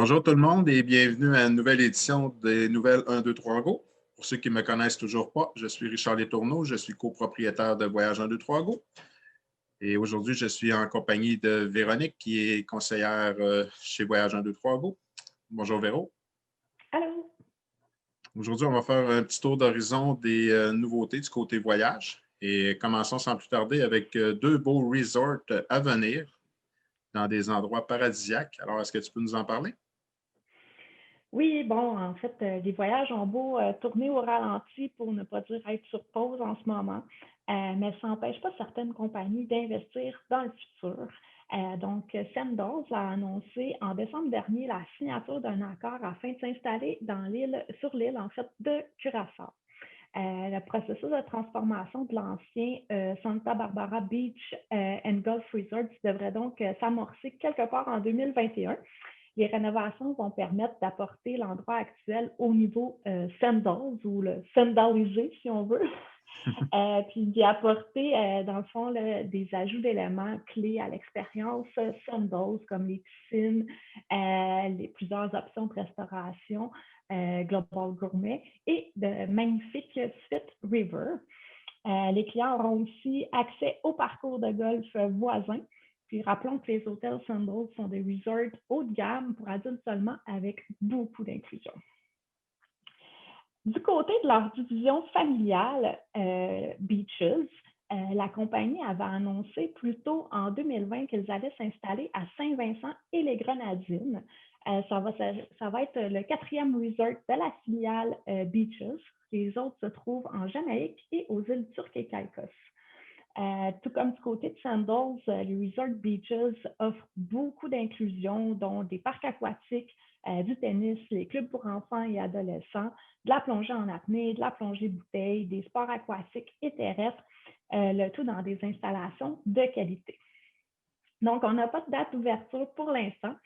Bonjour tout le monde et bienvenue à une nouvelle édition des Nouvelles 1, 2, 3 Go. Pour ceux qui ne me connaissent toujours pas, je suis Richard Letourneau, je suis copropriétaire de Voyage 1, 2, 3 Go. Et aujourd'hui, je suis en compagnie de Véronique, qui est conseillère chez Voyage 1, 2, 3 Go. Bonjour Véro. Allô. Aujourd'hui, on va faire un petit tour d'horizon des nouveautés du côté voyage. Et commençons sans plus tarder avec deux beaux resorts à venir dans des endroits paradisiaques. Alors, est-ce que tu peux nous en parler? Oui, bon, en fait, les voyages ont beau tourner au ralenti pour ne pas dire être sur pause en ce moment, mais ça n'empêche pas certaines compagnies d'investir dans le futur. Donc, Sandals a annoncé en décembre dernier la signature d'un accord afin de s'installer sur l'île, en fait, de Curaçao. Le processus de transformation de l'ancien Santa Barbara Beach and Golf Resort devrait donc s'amorcer quelque part en 2021. Les rénovations vont permettre d'apporter l'endroit actuel au niveau Sandals ou le Sandalisé, si on veut, puis d'y apporter, dans le fond, des ajouts d'éléments clés à l'expérience Sandals, comme les piscines, plusieurs options de restauration, Global Gourmet et de magnifiques suites River. Les clients auront aussi accès au parcours de golf voisin. Puis rappelons que les hôtels Sandals sont des resorts haut de gamme pour adultes seulement avec beaucoup d'inclusion. Du côté de leur division familiale, Beaches, la compagnie avait annoncé plus tôt en 2020 qu'ils allaient s'installer à Saint-Vincent et les Grenadines. Ça va être le 4e resort de la filiale Beaches. Les autres se trouvent en Jamaïque et aux îles Turques et Caïcos. Tout comme du côté de Sandals, les Resort Beaches offrent beaucoup d'inclusion, dont des parcs aquatiques, du tennis, les clubs pour enfants et adolescents, de la plongée en apnée, de la plongée bouteille, des sports aquatiques et terrestres, le tout dans des installations de qualité. Donc, on n'a pas de date d'ouverture pour l'instant,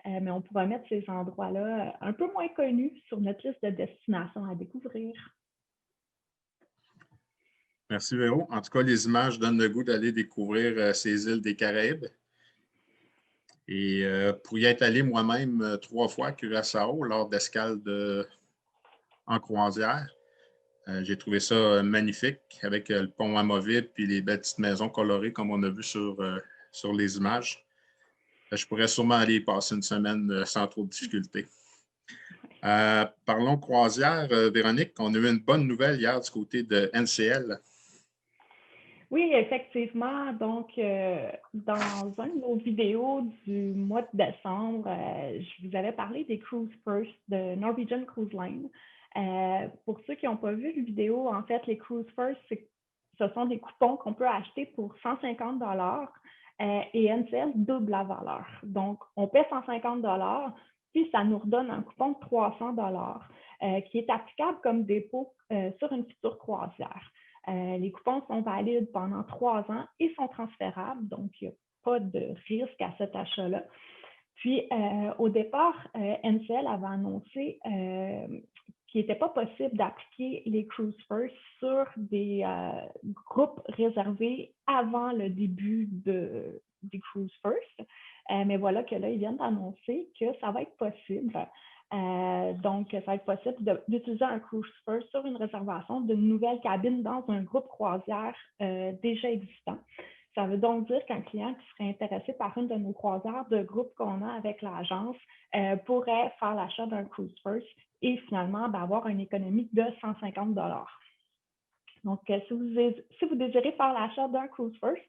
mais on pourra mettre ces endroits-là un peu moins connus sur notre liste de destinations à découvrir. Merci Véro. En tout cas, les images donnent le goût d'aller découvrir ces îles des Caraïbes. Et pour y être allé moi-même 3 fois à Curaçao lors d'escales en croisière, j'ai trouvé ça magnifique avec le pont amovible puis les belles petites maisons colorées comme on a vu sur les images. Je pourrais sûrement aller y passer une semaine sans trop de difficultés. Parlons croisière, Véronique. On a eu une bonne nouvelle hier du côté de NCL. Oui, effectivement. Donc, dans une de nos vidéos du mois de décembre, je vous avais parlé des Cruise First de Norwegian Cruise Line. Pour ceux qui n'ont pas vu la vidéo, en fait, les Cruise First, ce sont des coupons qu'on peut acheter pour 150 et NCL double la valeur. Donc, on paie 150 puis ça nous redonne un coupon de 300 qui est applicable comme dépôt sur une future croisière. Les coupons sont valides pendant 3 ans et sont transférables, donc il n'y a pas de risque à cet achat-là. Puis, au départ, NCL avait annoncé qu'il n'était pas possible d'appliquer les Cruise First sur des groupes réservés avant le début des Cruise First. Mais voilà que là, ils viennent d'annoncer que ça va être possible. Donc, ça va être possible d'utiliser un Cruise First sur une réservation d'une nouvelle cabine dans un groupe croisière déjà existant. Ça veut donc dire qu'un client qui serait intéressé par une de nos croisières de groupe qu'on a avec l'agence pourrait faire l'achat d'un Cruise First et finalement avoir une économie de 150 $. Donc, si vous désirez faire l'achat d'un Cruise First,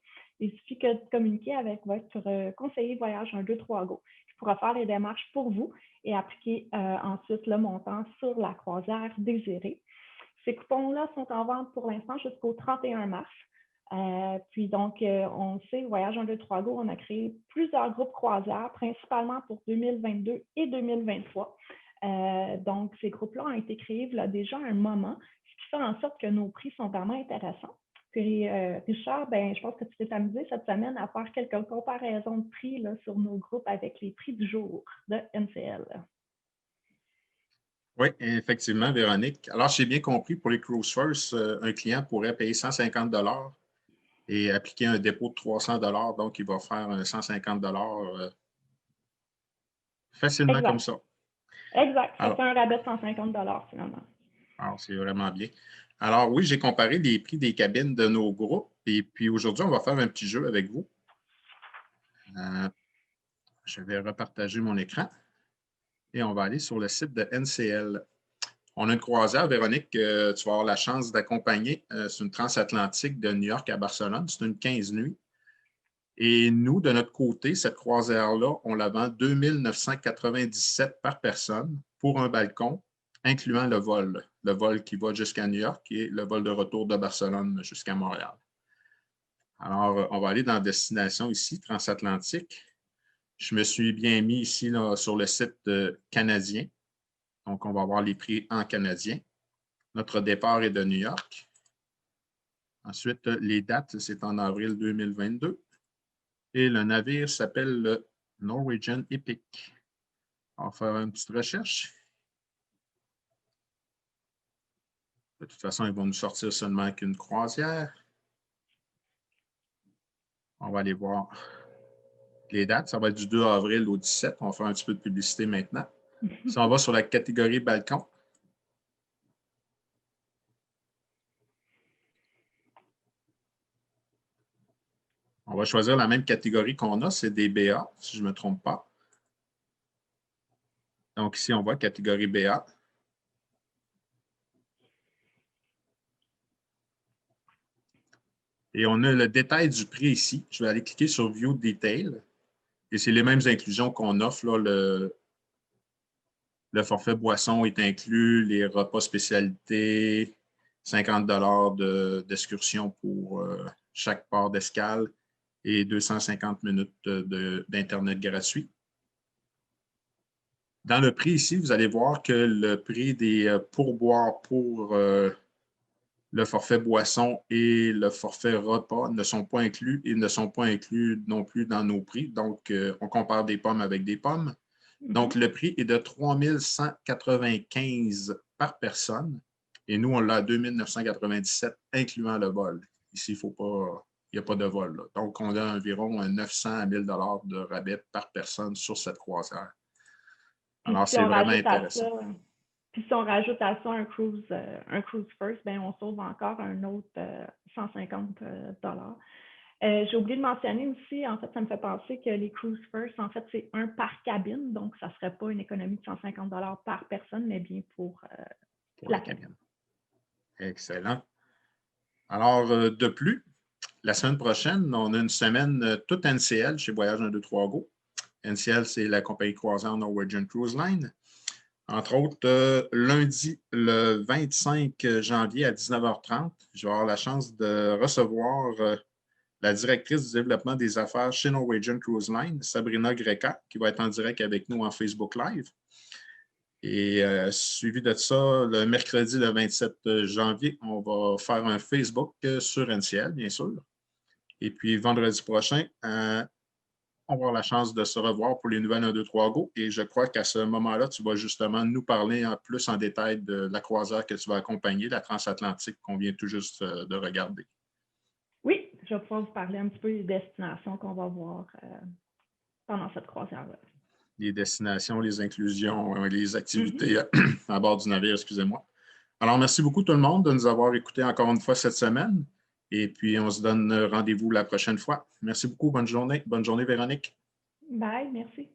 il suffit que de communiquer avec votre conseiller voyage 1, 2, 3 Go qui pourra faire les démarches pour vous et appliquer ensuite le montant sur la croisière désirée. Ces coupons-là sont en vente pour l'instant jusqu'au 31 mars. Puis donc, on sait, Voyage 1, 2, 3 Go, on a créé plusieurs groupes croisières, principalement pour 2022 et 2023. Donc, ces groupes-là ont été créés il y a déjà un moment, ce qui fait en sorte que nos prix sont vraiment intéressants. Puis, Richard, je pense que tu t'es amusé cette semaine à faire quelques comparaisons de prix là, sur nos groupes avec les prix du jour de NCL. Oui, effectivement, Véronique. Alors, j'ai bien compris, pour les Cruise First, un client pourrait payer 150 $ et appliquer un dépôt de 300 $. Donc, il va faire un 150 $. facilement comme ça. Exact. Ça Alors, fait un rabais de 150 finalement. alors c'est vraiment bien. Alors oui, j'ai comparé les prix des cabines de nos groupes et puis aujourd'hui, on va faire un petit jeu avec vous. Je vais repartager mon écran et on va aller sur le site de NCL. On a une croisière, Véronique, que tu vas avoir la chance d'accompagner. C'est une transatlantique de New York à Barcelone. C'est une 15 nuits. Et nous, de notre côté, cette croisière-là, on la vend 2 997 par personne pour un balcon, incluant le vol qui va jusqu'à New York et le vol de retour de Barcelone jusqu'à Montréal. Alors, on va aller dans Destination ici, transatlantique. Je me suis bien mis ici là, sur le site canadien. Donc, on va voir les prix en canadien. Notre départ est de New York. Ensuite, les dates, c'est en avril 2022. Et le navire s'appelle le Norwegian Epic. On va faire une petite recherche. De toute façon, ils vont nous sortir seulement qu'une croisière. On va aller voir les dates. Ça va être du 2 avril au 17. On va faire un petit peu de publicité maintenant. Si on va sur la catégorie balcon, on va choisir la même catégorie qu'on a, c'est des BA, si je ne me trompe pas. Donc ici, on voit catégorie BA. Et on a le détail du prix ici. Je vais aller cliquer sur View Detail. Et c'est les mêmes inclusions qu'on offre. Là, le forfait boisson est inclus, les repas spécialités, 50 d'excursion pour chaque port d'escale et 250 minutes d'Internet gratuit. Dans le prix ici, vous allez voir que le prix des pourboires pour le forfait boisson et le forfait repas ne sont pas inclus et ne sont pas inclus non plus dans nos prix. Donc, on compare des pommes avec des pommes. Donc, le prix est de 3 195 par personne et nous, on l'a à 2 997, incluant le vol. Ici, il n'y a pas de vol. Là. Donc, on a environ 900 à 1 000 de rabais par personne sur cette croisière. Alors, c'est vraiment intéressant. Puis si on rajoute à ça un cruise first, ben on sauve encore un autre 150 J'ai oublié de mentionner aussi, en fait, ça me fait penser que les cruise first, en fait, c'est un par cabine, donc ça ne serait pas une économie de 150 par personne, mais bien pour la cabine. Excellent. Alors, de plus, la semaine prochaine, on a une semaine toute NCL chez Voyage 1, 2, 3 Go. NCL, c'est la compagnie croisière Norwegian Cruise Line. Entre autres, lundi, le 25 janvier à 19h30, je vais avoir la chance de recevoir la directrice du développement des affaires chez Norwegian Cruise Line, Sabrina Greca, qui va être en direct avec nous en Facebook Live. Et suivi de ça, le mercredi, le 27 janvier, on va faire un Facebook sur NCL, bien sûr. Et puis, vendredi prochain, on va avoir la chance de se revoir pour les nouvelles 1, 2, 3 Go. Et je crois qu'à ce moment-là, tu vas justement nous parler plus en détail de la croisière que tu vas accompagner, la transatlantique qu'on vient tout juste de regarder. Oui, je vais pouvoir vous parler un petit peu des destinations qu'on va voir pendant cette croisière-là. Les destinations, les inclusions, les activités à bord du navire, excusez-moi. Alors, merci beaucoup tout le monde de nous avoir écoutés encore une fois cette semaine. Et puis, on se donne rendez-vous la prochaine fois. Merci beaucoup. Bonne journée. Bonne journée, Véronique. Bye, merci.